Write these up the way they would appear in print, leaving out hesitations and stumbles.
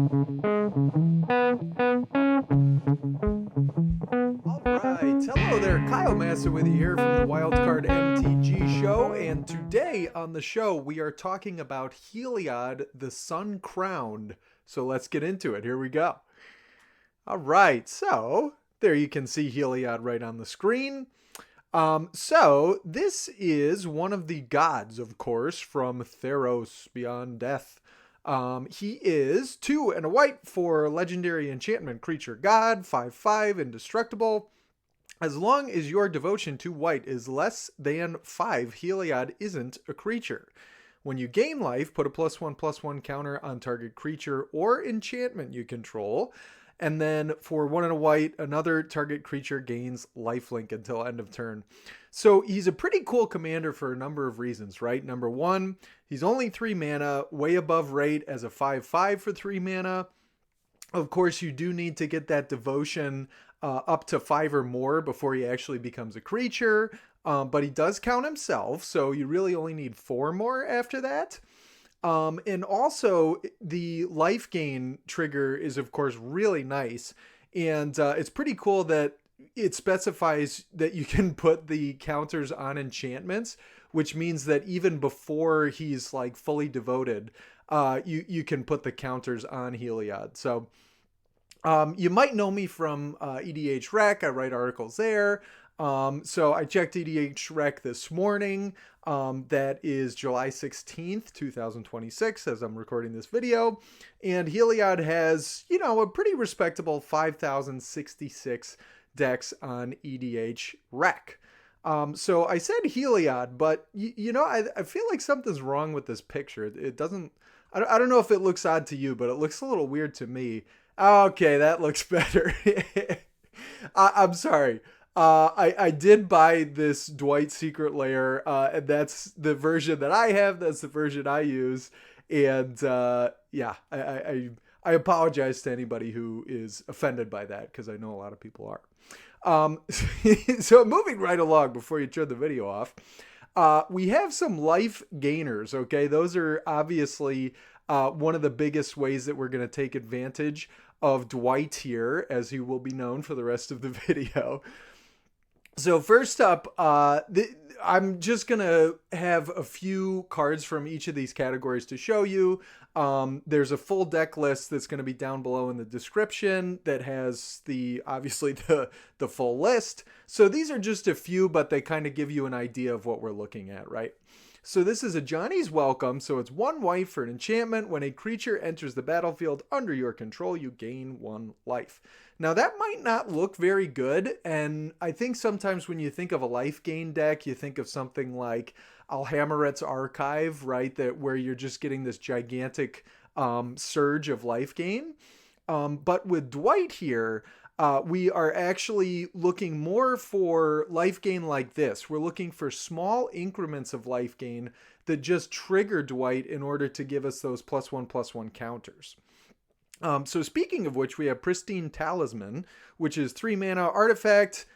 Alright, hello there, Kyle Massa with you here from the Wildcard MTG show, and today on the show we are talking about Heliod, the Sun Crowned. So let's get into it, here we go. Alright, so there you can see Heliod right on the screen. So this is one of the gods, of course, from Theros Beyond Death. He is 2 and a white for legendary enchantment creature god, 5/5, indestructible. As long as your devotion to white is less than 5, Heliod isn't a creature. When you gain life, put a +1/+1 counter on target creature or enchantment you control. And then for 1 and a white, another target creature gains lifelink until end of turn. So he's a pretty cool commander for a number of reasons, right? Number one, he's only 3 mana, way above rate as a 5/5 for 3 mana. Of course, you do need to get that devotion up to 5 or more before he actually becomes a creature. But he does count himself, so you really only need 4 more after that. And also, the life gain trigger is, of course, really nice. And it's pretty cool that it specifies that you can put the counters on enchantments, which means that even before he's like fully devoted, you can put the counters on Heliod. So you might know me from EDH Rec. I write articles there. So I checked EDH Rec this morning. That is July 16th, 2026, as I'm recording this video. And Heliod has, you know, a pretty respectable 5,066 decks on EDH Rec. So I said Heliod, but, you know, I feel like something's wrong with this picture. It doesn't, I don't know if it looks odd to you, but it looks a little weird to me. Okay, that looks better. I'm sorry. I did buy this Dwight Secret Lair, and that's the version that I have. That's the version I use. And yeah, I apologize to anybody who is offended by that, because I know a lot of people are. So moving right along before you turn the video off, we have some life gainers, okay? Those are obviously one of the biggest ways that we're going to take advantage of Dwight here, as he will be known for the rest of the video. So first up, I'm just going to have a few cards from each of these categories to show you. There's a full deck list that's going to be down below in the description that has obviously the full list. So these are just a few, but they kind of give you an idea of what we're looking at, right? So this is a Johnny's Welcome. So it's 1 white for an enchantment. When a creature enters the battlefield under your control, you gain 1 life. Now that might not look very good, and I think sometimes when you think of a life gain deck, you think of something like Alhammarret's Archive, right? Where you're just getting this gigantic surge of life gain. But with Dwight here, we are actually looking more for life gain like this. We're looking for small increments of life gain that just trigger Dwight in order to give us those +1/+1 counters. So speaking of which, we have Pristine Talisman, which is 3 mana artifact,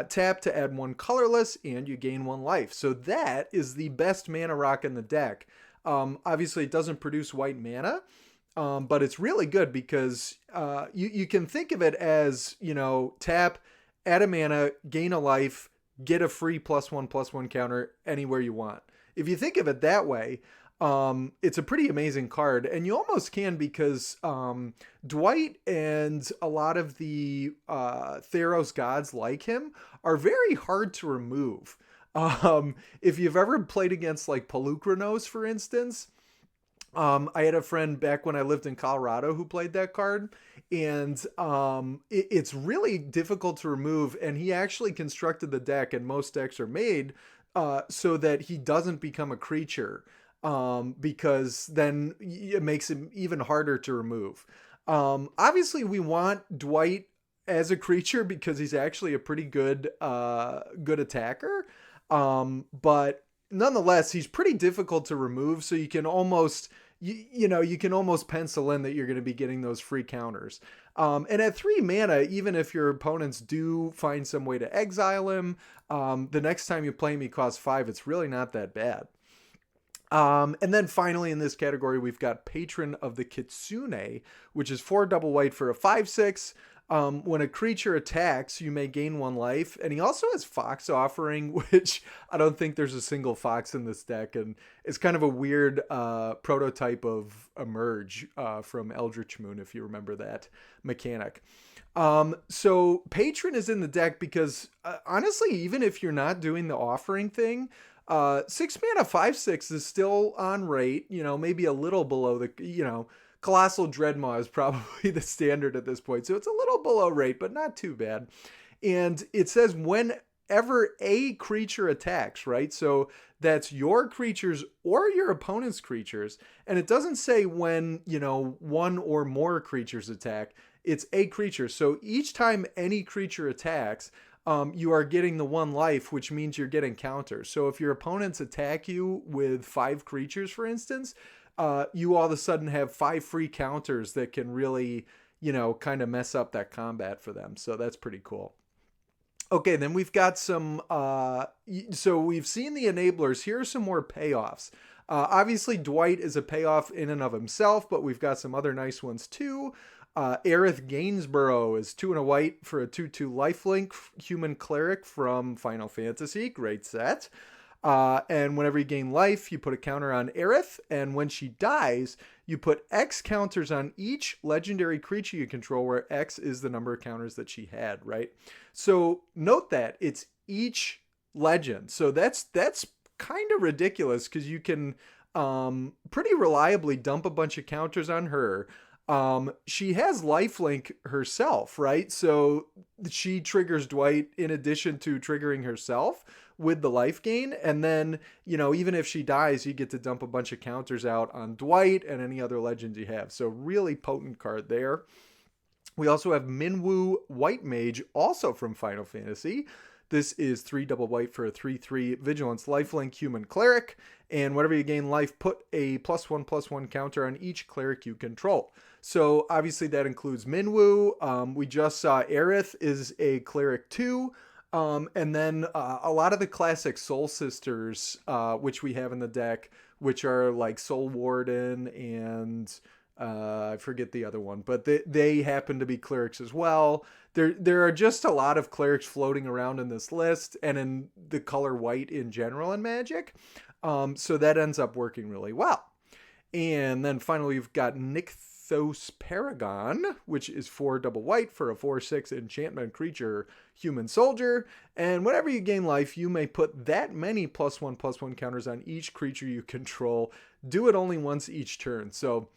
tap to add 1 colorless, and you gain 1 life. So that is the best mana rock in the deck. Obviously, it doesn't produce white mana, but it's really good because you can think of it as, you know, tap, add a mana, gain a life, get a free +1/+1 counter anywhere you want. If you think of it that way, it's a pretty amazing card, and you almost can because Dwight and a lot of the Theros gods like him are very hard to remove. If you've ever played against like Pelucranos, for instance, I had a friend back when I lived in Colorado who played that card, and it's really difficult to remove, and he actually constructed the deck, and most decks are made so that he doesn't become a creature. Because then it makes him even harder to remove. Obviously, we want Dwight as a creature because he's actually a pretty good attacker. But nonetheless, he's pretty difficult to remove. So you can almost, you can almost pencil in that you're going to be getting those free counters. And at 3 mana, even if your opponents do find some way to exile him, the next time you play him, he costs 5. It's really not that bad. And then finally in this category, we've got Patron of the Kitsune, which is 4 double white for a 5/6. When a creature attacks, you may gain 1 life. And he also has Fox Offering, which I don't think there's a single fox in this deck. And it's kind of a weird prototype of Emerge from Eldritch Moon, if you remember that mechanic. So Patron is in the deck because honestly, even if you're not doing the offering thing, 6 mana 5/6 is still on rate, maybe a little below the, Colossal Dreadmaw is probably the standard at this point. So it's a little below rate, but not too bad. And it says whenever a creature attacks, right? So that's your creatures or your opponent's creatures. And it doesn't say when, 1 or more creatures attack. It's a creature. So each time any creature attacks, you are getting the 1 life, which means you're getting counters. So if your opponents attack you with 5 creatures, for instance, you all of a sudden have 5 free counters that can really, kind of mess up that combat for them. So that's pretty cool. Okay, then we've got some, so we've seen the enablers. Here are some more payoffs. Obviously, Dwight is a payoff in and of himself, but we've got some other nice ones too. Aerith Gainsborough is 2 and a white for a 2/2 lifelink human cleric from Final Fantasy. Great set. And whenever you gain life, you put a counter on Aerith. And when she dies, you put X counters on each legendary creature you control, where X is the number of counters that she had, right? So note that it's each legend. So that's kind of ridiculous because you can pretty reliably dump a bunch of counters on her. She has lifelink herself, right? So she triggers Dwight in addition to triggering herself with the life gain. And then, even if she dies, you get to dump a bunch of counters out on Dwight and any other legends you have. So really potent card there. We also have Minwoo White Mage, also from Final Fantasy. This is 3 double white for a 3/3 Vigilance lifelink human cleric. And whenever you gain life, put a +1/+1 counter on each cleric you control. So obviously that includes Minwoo. We just saw Aerith is a cleric too. And then a lot of the classic Soul Sisters, which we have in the deck, which are like Soul Warden and I forget the other one, but they happen to be clerics as well. There are just a lot of clerics floating around in this list and in the color white in general in Magic. So that ends up working really well. And then finally, we've got Nykthos Paragon, which is 4 double white for a 4/6 enchantment creature human soldier. And whenever you gain life, you may put that many +1/+1 counters on each creature you control. Do it only once each turn. So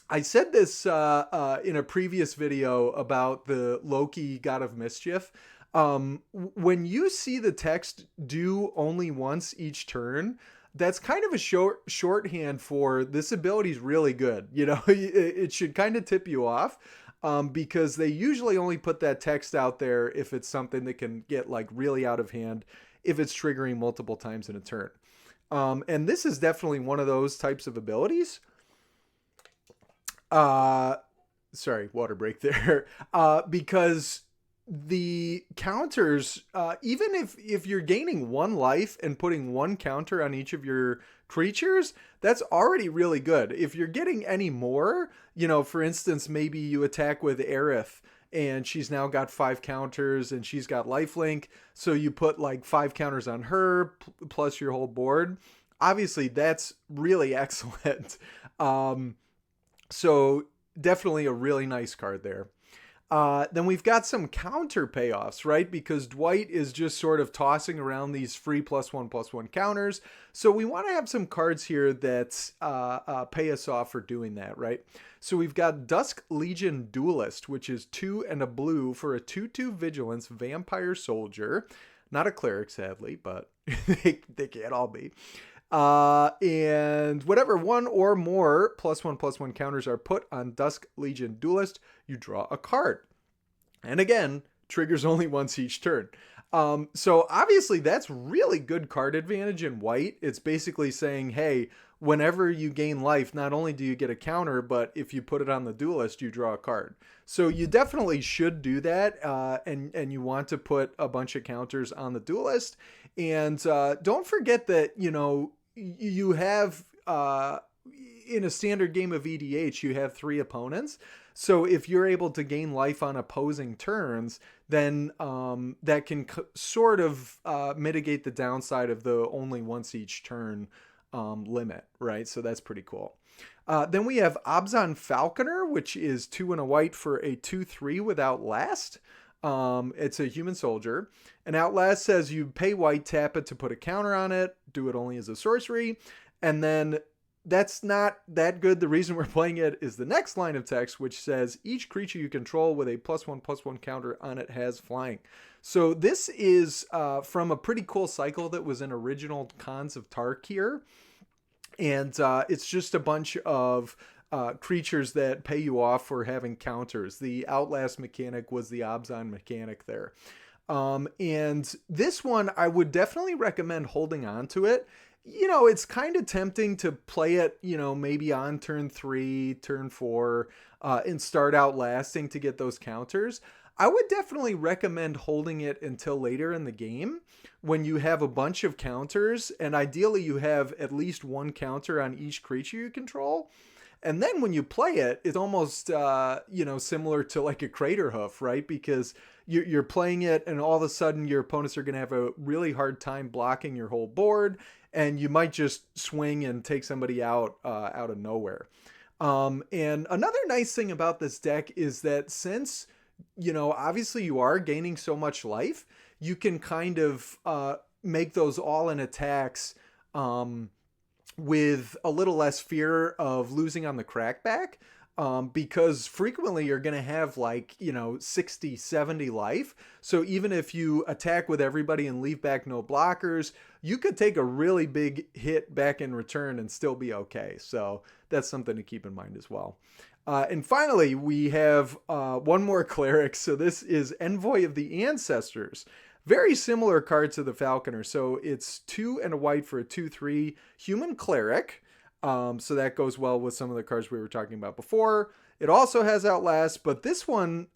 I said this in a previous video about the Loki God of Mischief. When you see the text do only once each turn, that's kind of a shorthand for this ability is really good. It should kind of tip you off because they usually only put that text out there if it's something that can get like really out of hand if it's triggering multiple times in a turn. And this is definitely one of those types of abilities. Sorry, water break there. Because the counters, even if you're gaining 1 life and putting 1 counter on each of your creatures, that's already really good. If you're getting any more, for instance, maybe you attack with Aerith and she's now got 5 counters and she's got lifelink. So you put like 5 counters on her plus your whole board. Obviously, that's really excellent. So definitely a really nice card there. Then we've got some counter payoffs, right? Because Dwight is just sort of tossing around these free +1/+1 counters. So we want to have some cards here that pay us off for doing that, right? So we've got Dusk Legion Duelist, which is 2 and a blue for a 2/2 Vigilance Vampire Soldier. Not a cleric, sadly, but they can't all be. And whatever 1 or more +1/+1 counters are put on Dusk Legion Duelist, you draw a card. And again, triggers only once each turn. So obviously that's really good card advantage in white. It's basically saying, hey, whenever you gain life, not only do you get a counter, but if you put it on the Duelist, you draw a card. So you definitely should do that. And you want to put a bunch of counters on the Duelist. And don't forget that, you have in a standard game of EDH, you have 3 opponents. So if you're able to gain life on opposing turns, then that can sort of mitigate the downside of the only once each turn limit, right? So that's pretty cool. Then we have Abzan Falconer, which is 2 and a white for a 2/3 with Outlast. It's a human soldier. And Outlast says you pay white, tap it to put a counter on it, do it only as a sorcery, and then that's not that good. The reason we're playing it is the next line of text, which says each creature you control with a +1/+1 counter on it has flying. So this is from a pretty cool cycle that was in original Khans of Tarkir. And it's just a bunch of creatures that pay you off for having counters. The Outlast mechanic was the Abzan mechanic there. And this one, I would definitely recommend holding on to it. It's kind of tempting to play it, maybe on turn 3, turn 4, and start outlasting to get those counters. I would definitely recommend holding it until later in the game when you have a bunch of counters, and ideally you have at least 1 counter on each creature you control. And then when you play it, it's almost, similar to like a Crater Hoof, right? Because you're playing it and all of a sudden your opponents are going to have a really hard time blocking your whole board, and you might just swing and take somebody out of nowhere. And another nice thing about this deck is that since, obviously you are gaining so much life, you can kind of make those all-in attacks with a little less fear of losing on the crackback. Because frequently you're going to have 60, 70 life. So even if you attack with everybody and leave back no blockers, you could take a really big hit back in return and still be okay. So that's something to keep in mind as well. And finally, we have one more cleric. So this is Envoy of the Ancestors. Very similar card to the Falconer. So it's 2 and a white for a 2/3 human cleric. So that goes well with some of the cards we were talking about before. It also has Outlast, but this one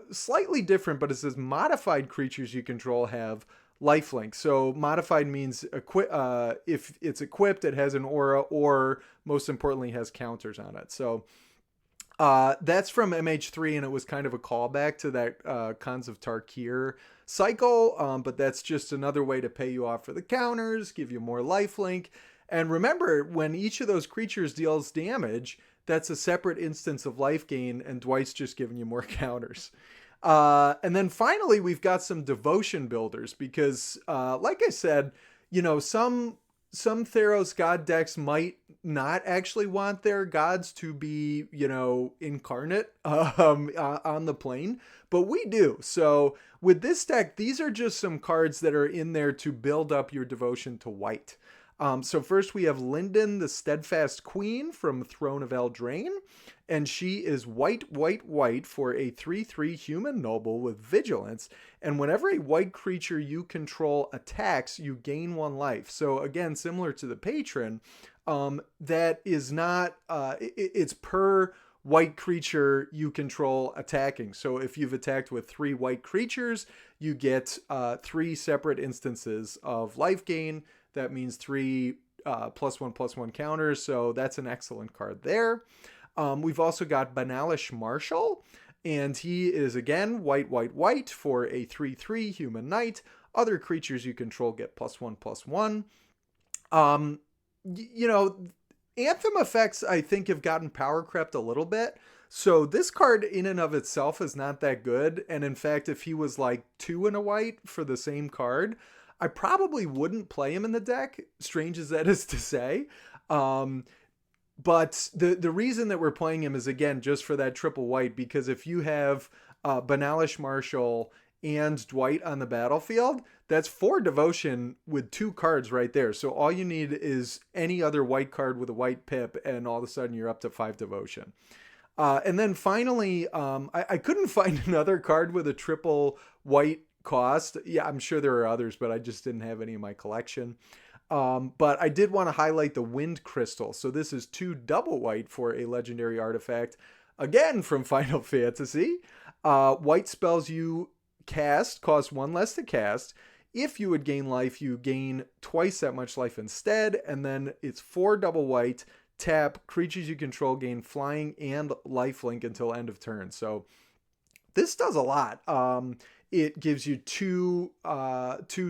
slightly different, but it says modified creatures you control have lifelink. So modified means if it's equipped, it has an aura, or most importantly has counters on it. So that's from MH3, and it was kind of a callback to that Khans of Tarkir cycle, but that's just another way to pay you off for the counters, give you more lifelink. And remember, when each of those creatures deals damage, that's a separate instance of life gain, and Dwight's just giving you more counters. And then finally, we've got some devotion builders, because like I said, some Theros god decks might not actually want their gods to be, incarnate on the plane, but we do. So with this deck, these are just some cards that are in there to build up your devotion to white. So first we have Linden, the Steadfast Queen from Throne of Eldraine, and she is white for a 3/3 human noble with vigilance, and whenever a white creature you control attacks, you gain 1 life. So again, similar to the Patron, that is not, it's per white creature you control attacking. So if you've attacked with 3 white creatures, you get 3 separate instances of life gain. That means 3 +1/+1 counters. So that's an excellent card there. We've also got Banalish Marshal, and he is again white for a 3/3 human knight. Other creatures you control get +1/+1. Anthem effects I think have gotten power crept a little bit. So this card in and of itself is not that good. And in fact, if he was 2 and a white for the same card, I probably wouldn't play him in the deck, strange as that is to say. But the reason that we're playing him is, again, just for that triple white, because if you have Banalish Marshal and Dwight on the battlefield, that's 4 devotion with 2 cards right there. So all you need is any other white card with a white pip, and all of a sudden you're up to 5 devotion. And then finally, I couldn't find another card with a triple white cost. Yeah, I'm sure there are others, but I just didn't have any in my collection. But I did want to highlight the Wind Crystal. So this is 2 double white for a legendary artifact, again from Final Fantasy. White spells you cast cost 1 less to cast. If you would gain life, you gain twice that much life instead, and then it's 4 double white, tap, creatures you control gain flying and lifelink until end of turn. So this does a lot. It gives you two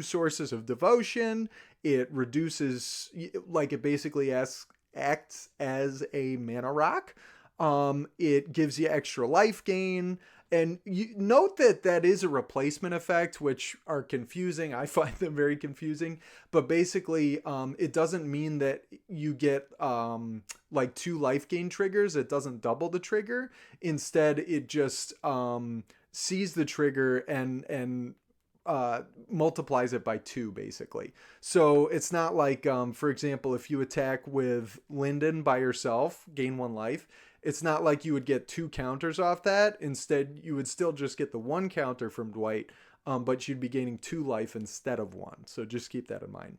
sources of devotion. It reduces, like, it basically acts as a mana rock. It gives you extra life gain. And you note that that is a replacement effect, which are confusing. I find them very confusing. But basically, it doesn't mean that you get like 2 life gain triggers. It doesn't double the trigger. Instead, it just sees the trigger and multiplies it by 2, basically. So it's not like, for example, if you attack with Linden by yourself, gain 1 life. It's not like you would get 2 counters off that. Instead, you would still just get the 1 counter from Dwight, but you'd be gaining 2 life instead of 1. So just keep that in mind.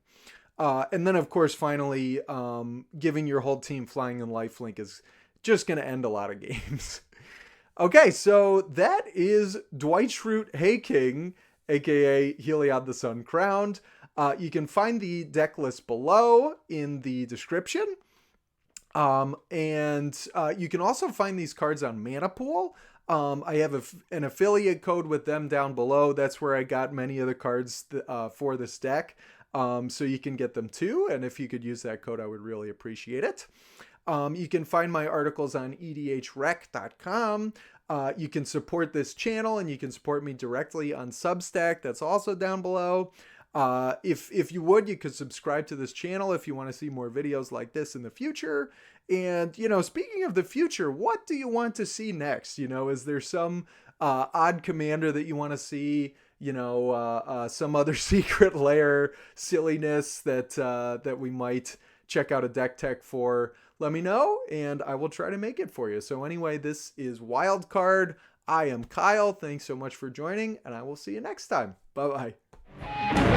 And then, of course, finally, giving your whole team flying and lifelink is just going to end a lot of games. Okay, so that is Dwight Schrute Hayking, aka Heliod the Sun Crowned. You can find the deck list below in the description. And you can also find these cards on Mana Pool. I have an affiliate code with them down below. That's where I got many of the cards for this deck. So you can get them too. And if you could use that code, I would really appreciate it. You can find my articles on edhrec.com. You can support this channel and you can support me directly on Substack. That's also down below. If you would, you could subscribe to this channel if you want to see more videos like this in the future. And, speaking of the future, what do you want to see next? Is there some odd commander that you want to see? Some other secret lair silliness that we might check out a deck tech for? Let me know, and I will try to make it for you. So anyway, this is Wildcard. I am Kyle. Thanks so much for joining, and I will see you next time. Bye-bye.